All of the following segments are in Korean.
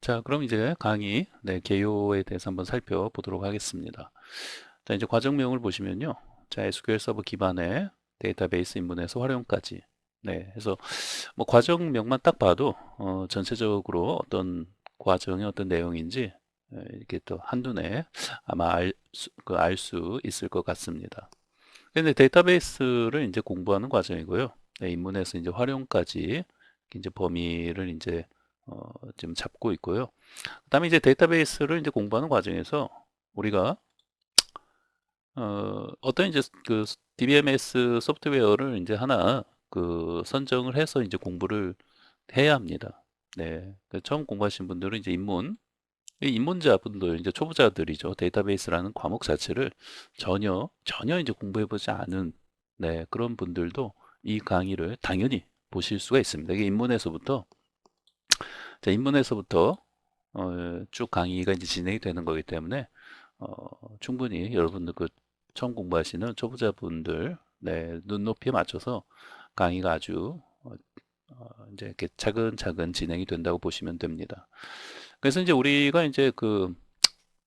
자, 그럼 이제 강의, 개요에 대해서 한번 살펴보도록 하겠습니다. 자, 이제 과정명을 보시면요. 자, SQL 서버 기반의 데이터베이스 입문에서 활용까지. 네, 해서 뭐 과정명만 딱 봐도 전체적으로 어떤 과정의 어떤 내용인지 이렇게 또 한눈에 아마 알 수 있을 것 같습니다. 근데 데이터베이스를 이제 공부하는 과정이고요. 네, 입문에서 이제 활용까지 이제 범위를 이제 지금 잡고 있고요. 그다음에 이제 데이터베이스를 이제 공부하는 과정에서 우리가 어떤 이제 그 DBMS 소프트웨어를 이제 하나 선정을 해서 이제 공부를 해야 합니다. 네, 처음 공부하신 분들은 이제 이 입문자분들 이제 초보자들이죠. 데이터베이스라는 과목 자체를 전혀 이제 공부해보지 않은 그런 분들도 이 강의를 당연히 보실 수가 있습니다. 이게 입문에서부터 쭉 강의가 이제 진행이 되는 거기 때문에 충분히 여러분들 처음 공부하시는 초보자분들 눈높이에 맞춰서 강의가 아주 이제 이렇게 차근차근 진행이 된다고 보시면 됩니다. 그래서 이제 우리가 이제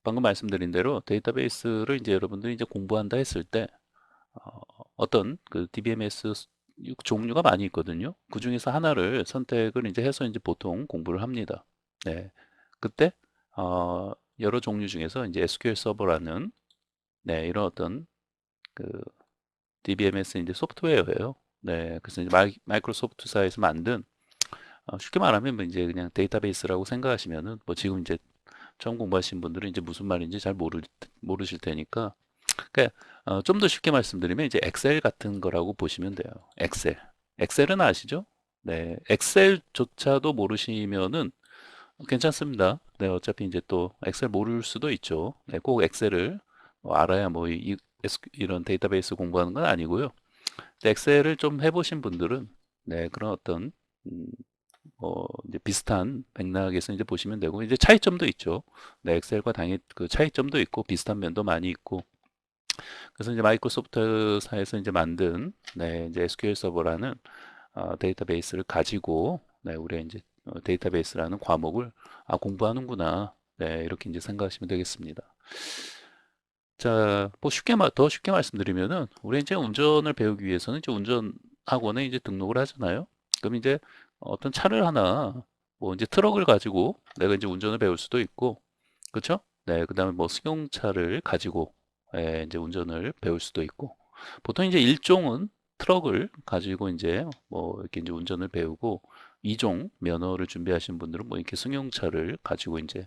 방금 말씀드린 대로 데이터베이스를 이제 여러분들이 이제 공부한다 했을 때 어떤 DBMS 종류가 많이 있거든요. 그 중에서 하나를 선택을 이제 해서 이제 보통 공부를 합니다. 네. 그때 여러 종류 중에서 이제 SQL 서버라는 이런 어떤 그 DBMS 이제 소프트웨어예요. 네. 그래서 이제 마이크로소프트사에서 만든 쉽게 말하면 뭐 이제 그냥 데이터베이스라고 생각하시면은 뭐 지금 이제 처음 공부하신 분들은 이제 무슨 말인지 잘 모르실 테니까 그러니까 좀 더 쉽게 말씀드리면 이제 엑셀 같은 거라고 보시면 돼요. 엑셀. 엑셀은 아시죠? 네, 엑셀조차도 모르시면은 괜찮습니다. 네, 어차피 이제 또 엑셀 모를 수도 있죠. 네, 꼭 엑셀을 뭐 알아야 뭐 이런 데이터베이스 공부하는 건 아니고요. 근데 엑셀을 좀 해보신 분들은 그런 어떤 음, 이제 비슷한 맥락에서 이제 보시면 되고 이제 차이점도 있죠. 네, 엑셀과 당연히 그 차이점도 있고 비슷한 면도 많이 있고 그래서 이제 마이크로소프트사에서 이제 만든 이제 SQL 서버라는 데이터베이스를 가지고 우리가 이제 데이터베이스라는 과목을 공부하는구나. 네, 이렇게 이제 생각하시면 되겠습니다. 자, 뭐 더 쉽게 말씀드리면은 우리 이제 운전을 배우기 위해서는 이제 운전 학원에 이제 등록을 하잖아요. 그럼 이제 어떤 차를 하나 뭐 이제 트럭을 가지고 내가 이제 운전을 배울 수도 있고, 그렇죠? 네, 그다음에 뭐 승용차를 가지고 이제 운전을 배울 수도 있고, 보통 이제 일종은 트럭을 가지고 이제 뭐 이렇게 이제 운전을 배우고, 이종 면허를 준비하신 분들은 뭐 이렇게 승용차를 가지고 이제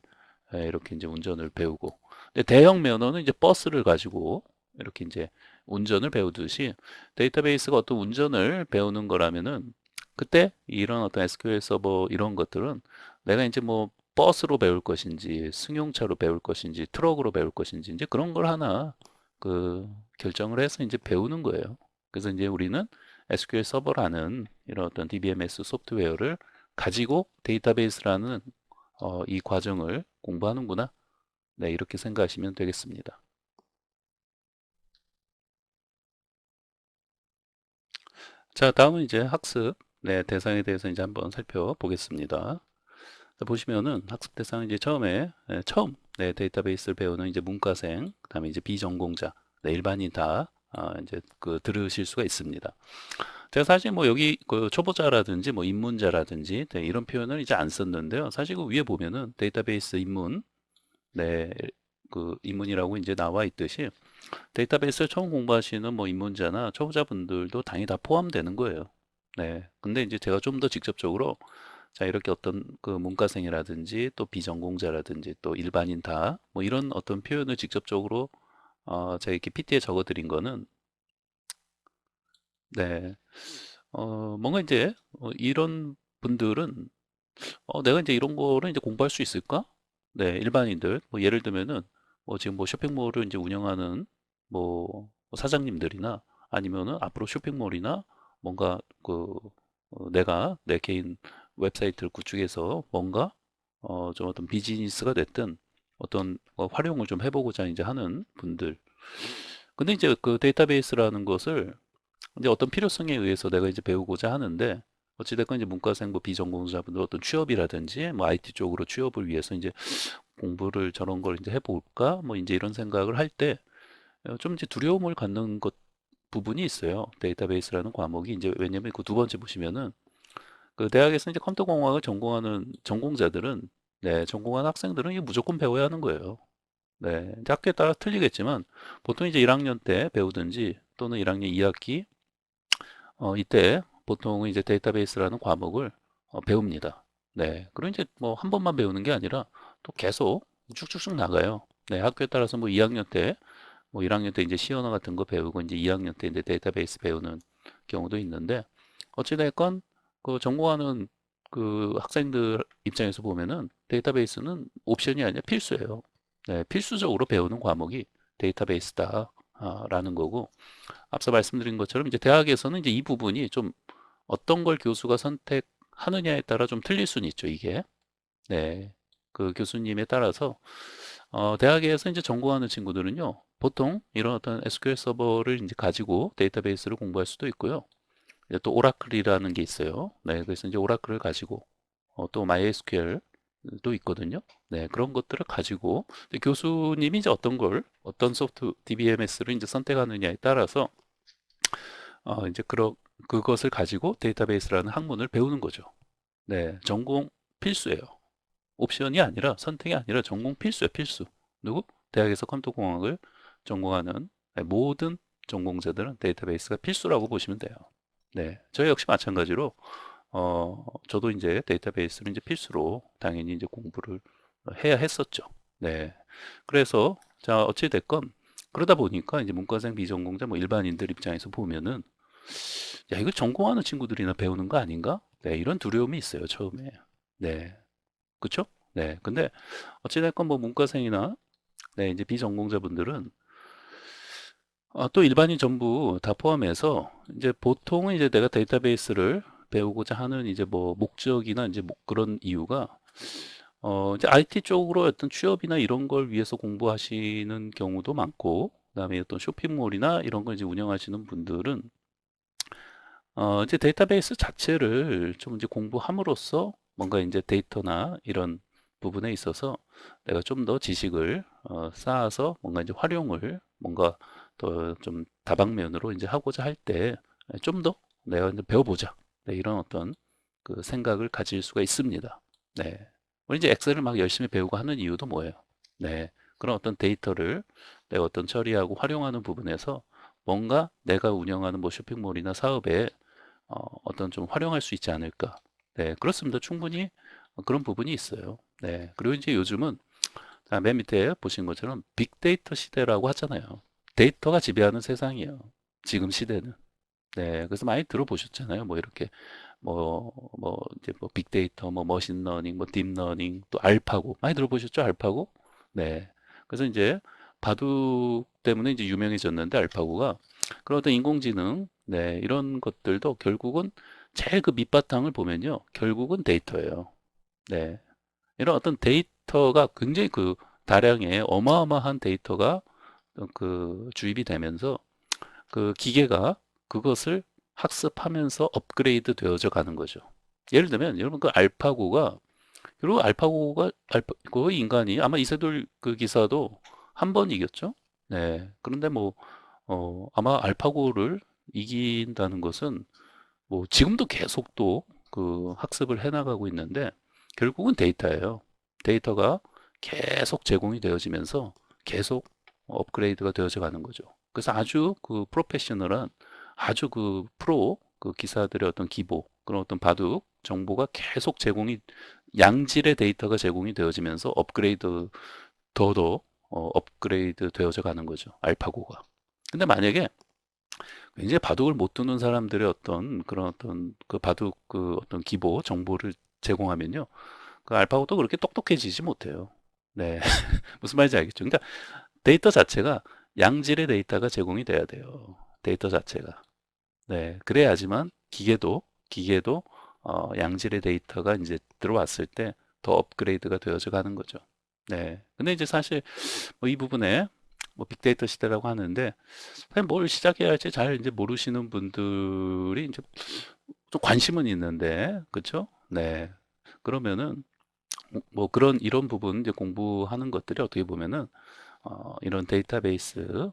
이렇게 이제 운전을 배우고, 근데 대형 면허는 이제 버스를 가지고 이렇게 이제 운전을 배우듯이 데이터베이스가 어떤 운전을 배우는 거라면은 그때 이런 어떤 SQL 서버 이런 것들은 내가 이제 뭐 버스로 배울 것인지 승용차로 배울 것인지 트럭으로 배울 것인지 이제 그런 걸 하나 결정을 해서 이제 배우는 거예요. 그래서 이제 우리는 SQL 서버라는 이런 어떤 DBMS 소프트웨어를 가지고 데이터베이스라는 이 과정을 공부하는구나. 네, 이렇게 생각하시면 되겠습니다. 자, 다음은 이제 학습 대상에 대해서 이제 한번 살펴보겠습니다. 자, 보시면은 학습 대상 이제 처음 데이터베이스를 배우는 이제 문과생, 그다음에 이제 비전공자, 일반인 다 이제 들으실 수가 있습니다. 제가 사실 뭐 여기 초보자라든지 뭐 입문자라든지 이런 표현을 이제 안 썼는데요. 사실 그 위에 보면은 데이터베이스 입문, 네, 입문이라고 이제 나와 있듯이 데이터베이스를 처음 공부하시는 뭐 입문자나 초보자분들도 당연히 다 포함되는 거예요. 네. 근데 이제 제가 좀 더 직접적으로 자, 이렇게 어떤 문과생이라든지 또 비전공자라든지 또 일반인 다 뭐 이런 어떤 표현을 직접적으로 제가 이렇게 PT에 적어 드린 거는 네. 뭔가 이제 이런 분들은 내가 이제 이런 거를 이제 공부할 수 있을까? 네, 일반인들. 뭐 예를 들면은 뭐 지금 뭐 쇼핑몰을 이제 운영하는 뭐 사장님들이나 아니면은 앞으로 쇼핑몰이나 뭔가 내가 내 개인 웹사이트를 구축해서 뭔가 좀 어떤 비즈니스가 됐든 어떤 활용을 좀 해보고자 이제 하는 분들. 근데 이제 그 데이터베이스라는 것을 이제 어떤 필요성에 의해서 내가 이제 배우고자 하는데 어찌됐건 이제 문과생 뭐 비전공자분들 어떤 취업이라든지 뭐 IT 쪽으로 취업을 위해서 이제 공부를 저런 걸 이제 해볼까? 뭐 이제 이런 생각을 할 때 좀 이제 두려움을 갖는 것 부분이 있어요. 데이터베이스라는 과목이 이제 왜냐면 그 두 번째 보시면은 그 대학에서 이제 컴퓨터공학을 전공하는 전공자들은 네, 전공한 학생들은 이게 무조건 배워야 하는 거예요. 네, 이제 학교에 따라 틀리겠지만 보통 이제 1학년 때 배우든지 또는 1학년 2학기 이때 보통은 이제 데이터베이스라는 과목을 배웁니다. 네, 그리고 이제 뭐 한 번만 배우는 게 아니라 또 계속 쭉쭉쭉 나가요. 네, 학교에 따라서 뭐 2학년 때, 뭐 1학년 때 이제 C 언어 같은 거 배우고 이제 2학년 때 이제 데이터베이스 배우는 경우도 있는데 어찌됐건 그 전공하는 그 학생들 입장에서 보면은 데이터베이스는 옵션이 아니라 필수예요. 네, 필수적으로 배우는 과목이 데이터베이스다. 라는 거고 앞서 말씀드린 것처럼 이제 대학에서는 이제 이 부분이 좀 어떤 걸 교수가 선택하느냐에 따라 좀 틀릴 수는 있죠, 이게. 네. 그 교수님에 따라서 대학에서 이제 전공하는 친구들은요, 보통 이런 어떤 SQL 서버를 이제 가지고 데이터베이스를 공부할 수도 있고요. 이제 또 오라클이라는 게 있어요. 네, 그래서 이제 오라클을 가지고 또 MySQL도 있거든요. 네, 그런 것들을 가지고 이제 교수님이 이제 어떤 소프트 DBMS를 이제 선택하느냐에 따라서 이제 그것을 가지고 데이터베이스라는 학문을 배우는 거죠. 네, 전공 필수예요. 옵션이 아니라 선택이 아니라 전공 필수예요, 필수. 누구? 대학에서 컴퓨터공학을 전공하는 모든 전공자들은 데이터베이스가 필수라고 보시면 돼요. 네, 저 역시 마찬가지로 저도 이제 데이터베이스를 이제 필수로 당연히 이제 공부를 해야 했었죠. 네, 그래서 자 어찌 됐건 그러다 보니까 이제 문과생 비전공자 뭐 일반인들 입장에서 보면은 야, 이거 전공하는 친구들이나 배우는 거 아닌가? 네, 이런 두려움이 있어요, 처음에. 네, 그쵸? 네, 근데 어찌됐건 뭐 문과생이나 네, 이제 비전공자분들은 또 일반인 전부 다 포함해서 이제 보통은 이제 내가 데이터베이스를 배우고자 하는 이제 뭐 목적이나 이제 뭐 그런 이유가 이제 IT 쪽으로 어떤 취업이나 이런 걸 위해서 공부하시는 경우도 많고, 그다음에 어떤 쇼핑몰이나 이런 걸 이제 운영하시는 분들은 이제 데이터베이스 자체를 좀 이제 공부함으로써 뭔가 이제 데이터나 이런 부분에 있어서 내가 좀 더 지식을 쌓아서 뭔가 이제 활용을 뭔가 더 좀 다방면으로 이제 하고자 할 때 좀 더 내가 이제 배워보자. 네, 이런 어떤 그 생각을 가질 수가 있습니다. 네. 우리 이제 엑셀을 막 열심히 배우고 하는 이유도 뭐예요? 네. 그런 어떤 데이터를 내가 어떤 처리하고 활용하는 부분에서 뭔가 내가 운영하는 뭐 쇼핑몰이나 사업에 어떤 좀 활용할 수 있지 않을까. 네, 그렇습니다. 충분히 그런 부분이 있어요. 네, 그리고 이제 요즘은 맨 밑에 보신 것처럼 빅데이터 시대라고 하잖아요. 데이터가 지배하는 세상이에요. 지금 시대는. 네, 그래서 많이 들어보셨잖아요. 뭐 이렇게 이제 뭐 빅데이터, 뭐 머신러닝, 뭐 딥러닝, 또 알파고 많이 들어보셨죠? 알파고? 네, 그래서 이제 바둑 때문에 이제 유명해졌는데 알파고가 그런 어떤 인공지능, 네, 이런 것들도 결국은 제일 그 밑바탕을 보면요, 결국은 데이터예요. 네, 이런 어떤 데이터가 굉장히 그 다량의 어마어마한 데이터가 그 주입이 되면서 그 기계가 그것을 학습하면서 업그레이드 되어져 가는 거죠. 예를 들면 여러분 그 알파고가 그리고 알파고가 그 인간이 아마 이세돌 그 기사도 한 번 이겼죠. 네. 그런데 뭐 아마 알파고를 이긴다는 것은 뭐 지금도 계속 또 그 학습을 해 나가고 있는데 결국은 데이터예요. 데이터가 계속 제공이 되어지면서 계속 업그레이드가 되어져 가는 거죠. 그래서 아주 그 프로페셔널한 아주 그 프로 그 기사들의 어떤 기보 그런 어떤 바둑 정보가 계속 제공이 양질의 데이터가 제공이 되어지면서 업그레이드 더더 업그레이드 되어져 가는 거죠. 알파고가. 근데 만약에 굉장히 바둑을 못 두는 사람들의 어떤 그런 어떤 그 바둑 그 어떤 기보 정보를 제공하면요. 그 알파고도 그렇게 똑똑해지지 못해요. 네. 무슨 말인지 알겠죠? 그러니까 데이터 자체가 양질의 데이터가 제공이 돼야 돼요. 데이터 자체가. 네. 그래야지만 기계도 양질의 데이터가 이제 들어왔을 때 더 업그레이드가 되어져 가는 거죠. 네. 근데 이제 사실 뭐 이 부분에 뭐 빅데이터 시대라고 하는데 사실 뭘 시작해야 할지 잘 이제 모르시는 분들이 이제 좀 관심은 있는데, 그렇죠? 네. 그러면은 뭐 그런 이런 부분 이제 공부하는 것들이 어떻게 보면은 이런 데이터베이스를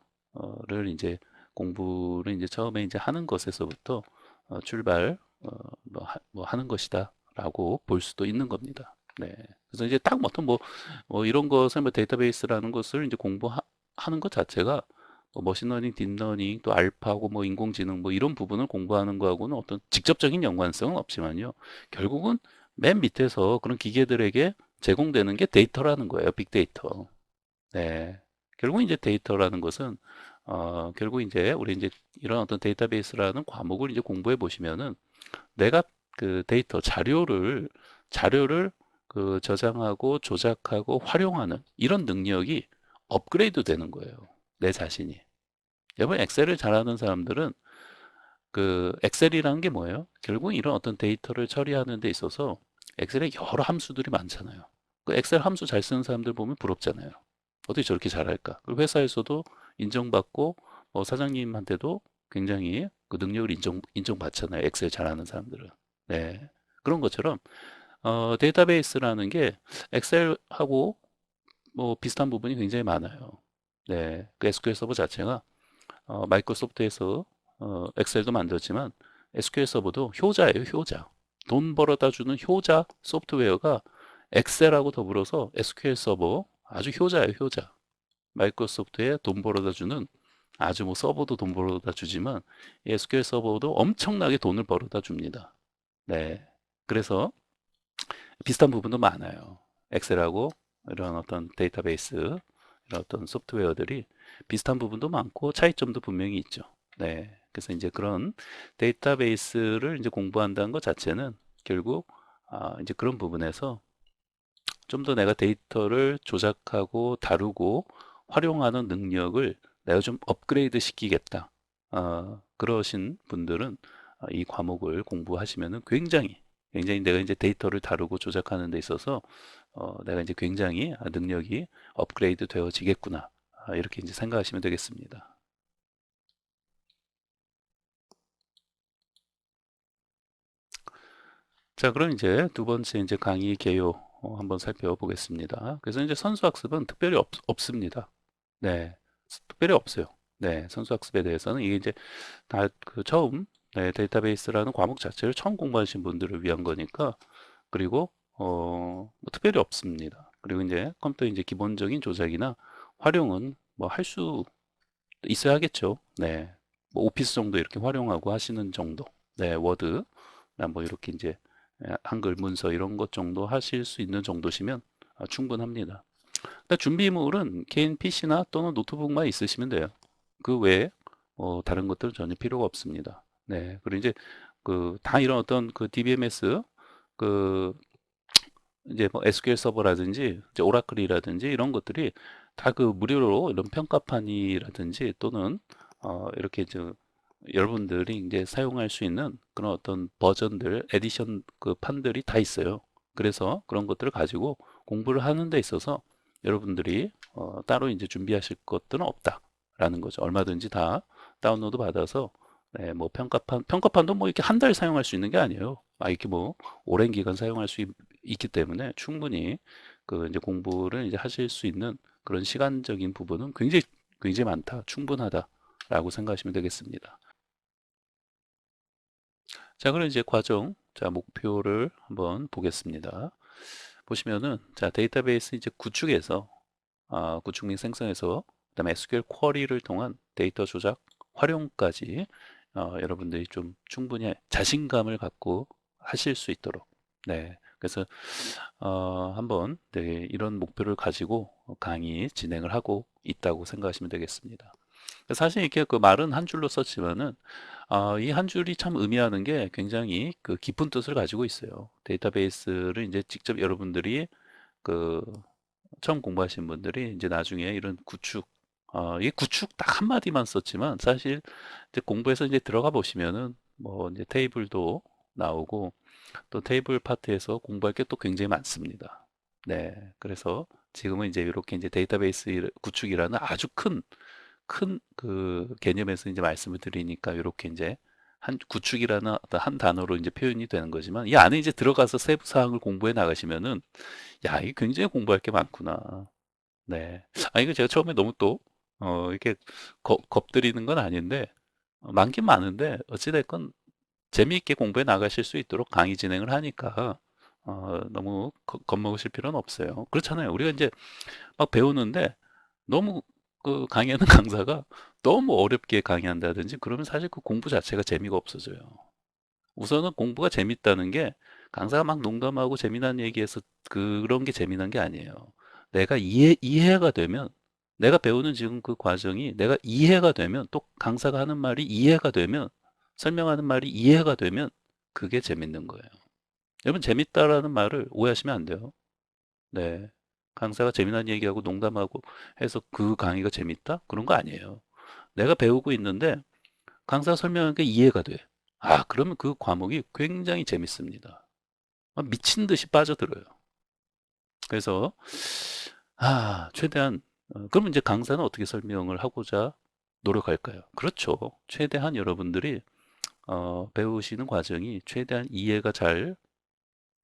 이제 공부를 이제 처음에 이제 하는 것에서부터 출발 뭐 하는 것이다라고 볼 수도 있는 겁니다. 네. 그래서 이제 딱 어떤 뭐 이런 것을 뭐 데이터베이스라는 것을 이제 공부하는 것 자체가 뭐 머신러닝, 딥러닝, 또 알파고 뭐 인공지능 뭐 이런 부분을 공부하는 거하고는 어떤 직접적인 연관성은 없지만요. 결국은 맨 밑에서 그런 기계들에게 제공되는 게 데이터라는 거예요. 빅데이터. 네. 결국 이제 데이터라는 것은 결국 이제 우리 이제 이런 어떤 데이터베이스라는 과목을 이제 공부해 보시면은 내가 그 데이터 자료를 그 저장하고 조작하고 활용하는 이런 능력이 업그레이드 되는 거예요. 내 자신이. 여러분 엑셀을 잘하는 사람들은 그 엑셀이라는 게 뭐예요? 결국 이런 어떤 데이터를 처리하는 데 있어서 엑셀에 여러 함수들이 많잖아요. 그 엑셀 함수 잘 쓰는 사람들 보면 부럽잖아요. 어떻게 저렇게 잘할까? 그리고 회사에서도 인정받고 사장님한테도 굉장히 그 능력을 인정받잖아요. 엑셀 잘하는 사람들은. 네. 그런 것처럼 데이터베이스라는 게 엑셀하고 뭐 비슷한 부분이 굉장히 많아요. 네. 그 SQL 서버 자체가 마이크로소프트에서 엑셀도 만들었지만 SQL 서버도 효자예요, 효자. 돈 벌어다 주는 효자 소프트웨어가 엑셀하고 더불어서 SQL 서버 아주 효자예요, 효자. 마이크로소프트에 돈 벌어다 주는 아주 뭐 서버도 돈 벌어다 주지만 이 SQL 서버도 엄청나게 돈을 벌어다 줍니다. 네. 그래서 비슷한 부분도 많아요. 엑셀하고 이런 어떤 데이터베이스, 이런 어떤 소프트웨어들이 비슷한 부분도 많고 차이점도 분명히 있죠. 네. 그래서 이제 그런 데이터베이스를 이제 공부한다는 것 자체는 결국 이제 그런 부분에서 좀 더 내가 데이터를 조작하고 다루고 활용하는 능력을 내가 좀 업그레이드 시키겠다. 그러신 분들은 이 과목을 공부하시면은 굉장히 내가 이제 데이터를 다루고 조작하는 데 있어서 내가 이제 굉장히 능력이 업그레이드 되어지겠구나. 이렇게 이제 생각하시면 되겠습니다. 자, 그럼 이제 두 번째 이제 강의 개요 한번 살펴보겠습니다. 그래서 이제 선수학습은 특별히 없습니다. 네, 특별히 없어요. 네, 선수학습에 대해서는 이게 이제 다 그 처음 네, 데이터베이스라는 과목 자체를 처음 공부하신 분들을 위한 거니까 그리고 뭐 특별히 없습니다. 그리고 이제 컴퓨터 이제 기본적인 조작이나 활용은 뭐 할 수 있어야겠죠. 네, 뭐 오피스 정도 이렇게 활용하고 하시는 정도. 네, 워드, 뭐 이렇게 이제 한글 문서 이런 것 정도 하실 수 있는 정도시면 충분합니다. 그러니까 준비물은 개인 PC나 또는 노트북만 있으시면 돼요. 그 외에 다른 것들은 전혀 필요가 없습니다. 네, 그리고 이제 그 다 이런 어떤 그 DBMS 그 이제 뭐 SQL 서버라든지 이제 오라클이라든지 이런 것들이 다 그 무료로 이런 평가판이라든지 또는 이렇게 여러분들이 이제 사용할 수 있는 그런 어떤 버전들, 에디션 그 판들이 다 있어요. 그래서 그런 것들을 가지고 공부를 하는 데 있어서 여러분들이 따로 이제 준비하실 것들은 없다라는 거죠. 얼마든지 다 다운로드 받아서 네, 뭐 평가판도 뭐 이렇게 한 달 사용할 수 있는 게 아니에요. 이렇게 뭐 오랜 기간 사용할 수 있기 때문에 충분히 그 이제 공부를 이제 하실 수 있는 그런 시간적인 부분은 굉장히 많다, 충분하다라고 생각하시면 되겠습니다. 자, 그럼 이제 자, 목표를 한번 보겠습니다. 보시면은, 자, 데이터베이스 이제 구축해서, 구축 및 생성해서, 그다음에 SQL 쿼리를 통한 데이터 조작, 활용까지, 여러분들이 좀 충분히 자신감을 갖고 하실 수 있도록, 네. 그래서, 한번, 네, 이런 목표를 가지고 강의 진행을 하고 있다고 생각하시면 되겠습니다. 사실 이렇게 그 말은 한 줄로 썼지만은 이 한 줄이 참 의미하는 게 굉장히 그 깊은 뜻을 가지고 있어요. 데이터베이스를 이제 직접 여러분들이 그 처음 공부하신 분들이 이제 나중에 이런 이 구축 딱 한마디만 썼지만 사실 이제 공부해서 이제 들어가 보시면은 뭐 이제 테이블도 나오고 또 테이블 파트에서 공부할 게 또 굉장히 많습니다. 네. 그래서 지금은 이제 이렇게 이제 데이터베이스 구축이라는 아주 큰 그 개념에서 이제 말씀을 드리니까 이렇게 이제 한 구축이라는 어떤 한 단어로 이제 표현이 되는 거지만 이 안에 이제 들어가서 세부 사항을 공부해 나가시면은 야, 이게 굉장히 공부할 게 많구나. 네. 아, 이거 제가 처음에 너무 또 이렇게 겁들이는 건 아닌데 많긴 많은데 어찌됐건 재미있게 공부해 나가실 수 있도록 강의 진행을 하니까 너무 겁먹으실 필요는 없어요. 그렇잖아요. 우리가 이제 막 배우는데 너무 그 강의하는 강사가 너무 어렵게 강의한다든지 그러면 사실 그 공부 자체가 재미가 없어져요. 우선은 공부가 재밌다는 게 강사가 막 농담하고 재미난 얘기해서 그런 게 재미난 게 아니에요. 내가 이해가 되면 내가 배우는 지금 그 과정이 내가 이해가 되면 또 강사가 하는 말이 이해가 되면 설명하는 말이 이해가 되면 그게 재밌는 거예요. 여러분 재밌다라는 말을 오해하시면 안 돼요. 네. 강사가 재미난 얘기하고 농담하고 해서 그 강의가 재밌다? 그런 거 아니에요. 내가 배우고 있는데 강사가 설명하는 게 이해가 돼. 아, 그러면 그 과목이 굉장히 재밌습니다. 미친 듯이 빠져들어요. 그래서 최대한 그러면 이제 강사는 어떻게 설명을 하고자 노력할까요? 그렇죠. 최대한 여러분들이 배우시는 과정이 최대한 이해가 잘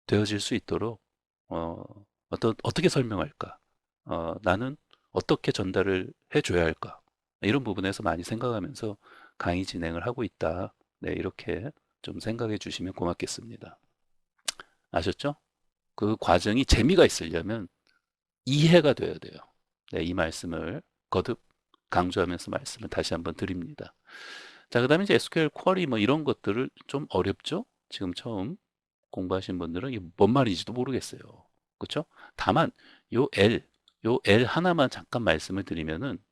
되어질 수 있도록 어, 어떻게 설명할까? 나는 어떻게 전달을 해줘야 할까? 이런 부분에서 많이 생각하면서 강의 진행을 하고 있다. 네, 이렇게 좀 생각해 주시면 고맙겠습니다. 아셨죠? 그 과정이 재미가 있으려면 이해가 돼야 돼요. 네, 이 말씀을 거듭 강조하면서 말씀을 다시 한번 드립니다. 자, 그 다음에 이제 SQL 쿼리 뭐 이런 것들을 좀 어렵죠? 지금 처음 공부하신 분들은 이게 뭔 말인지도 모르겠어요. 그렇죠? 다만 요 L 하나만 잠깐 말씀을 드리면은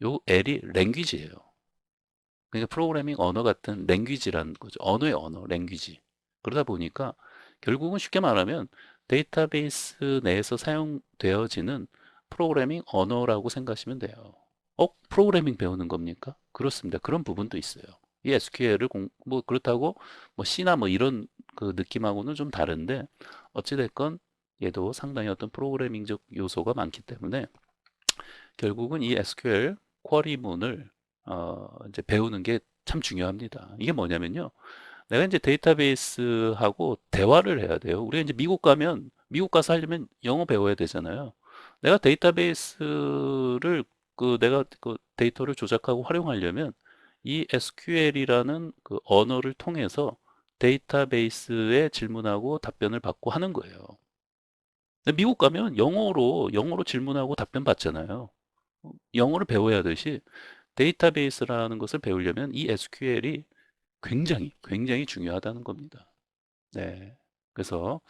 요 L이 랭귀지예요. 그러니까 프로그래밍 언어 같은 랭귀지라는 거죠. 언어의 언어, 랭귀지. 그러다 보니까 결국은 쉽게 말하면 데이터베이스 내에서 사용되어지는 프로그래밍 언어라고 생각하시면 돼요. 프로그래밍 배우는 겁니까? 그렇습니다. 그런 부분도 있어요. 이 SQL을 뭐 그렇다고 뭐 C나 뭐 이런 그 느낌하고는 좀 다른데 어찌됐건 얘도 상당히 어떤 프로그래밍적 요소가 많기 때문에 결국은 이 SQL 쿼리문을 이제 배우는 게 참 중요합니다. 이게 뭐냐면요. 내가 이제 데이터베이스하고 대화를 해야 돼요. 우리가 이제 미국 가면 미국 가서 하려면 영어 배워야 되잖아요. 내가 데이터베이스를 내가 그 데이터를 조작하고 활용하려면 이 SQL이라는 그 언어를 통해서 데이터베이스에 질문하고 답변을 받고 하는 거예요. 근데 미국 가면 영어로 질문하고 답변 받잖아요. 영어를 배워야 하듯이 데이터베이스라는 것을 배우려면 이 SQL이 굉장히 중요하다는 겁니다. 네. 그래서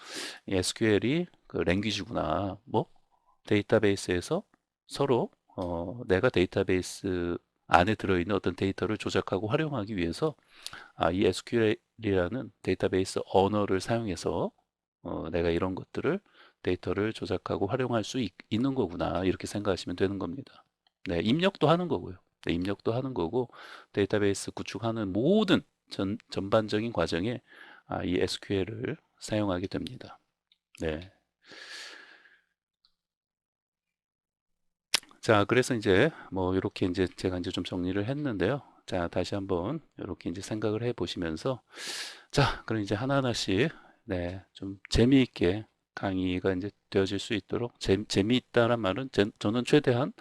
SQL이 그 랭귀지구나. 뭐 데이터베이스에서 서로 내가 데이터베이스 안에 들어있는 어떤 데이터를 조작하고 활용하기 위해서 이 SQL이라는 데이터베이스 언어를 사용해서 내가 이런 것들을 데이터를 조작하고 활용할 수 있는 거구나 이렇게 생각하시면 되는 겁니다. 네, 입력도 하는 거고요. 네, 입력도 하는 거고 데이터베이스 구축하는 모든 전반적인 과정에 이 SQL을 사용하게 됩니다. 네. 자, 그래서 이제 뭐 이렇게 이제 제가 이제 좀 정리를 했는데요. 자, 다시 한번 이렇게 이제 생각을 해 보시면서 자, 그럼 이제 하나하나씩 네, 좀 재미있게 강의가 이제 되어질 수 있도록 재미있다란 말은 저는 최대한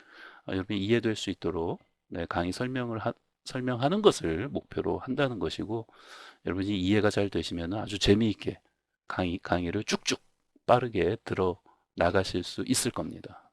여러분이 이해될 수 있도록 네, 강의 설명하는 것을 목표로 한다는 것이고 여러분이 이해가 잘 되시면 아주 재미있게 강의를 쭉쭉 빠르게 들어 나가실 수 있을 겁니다.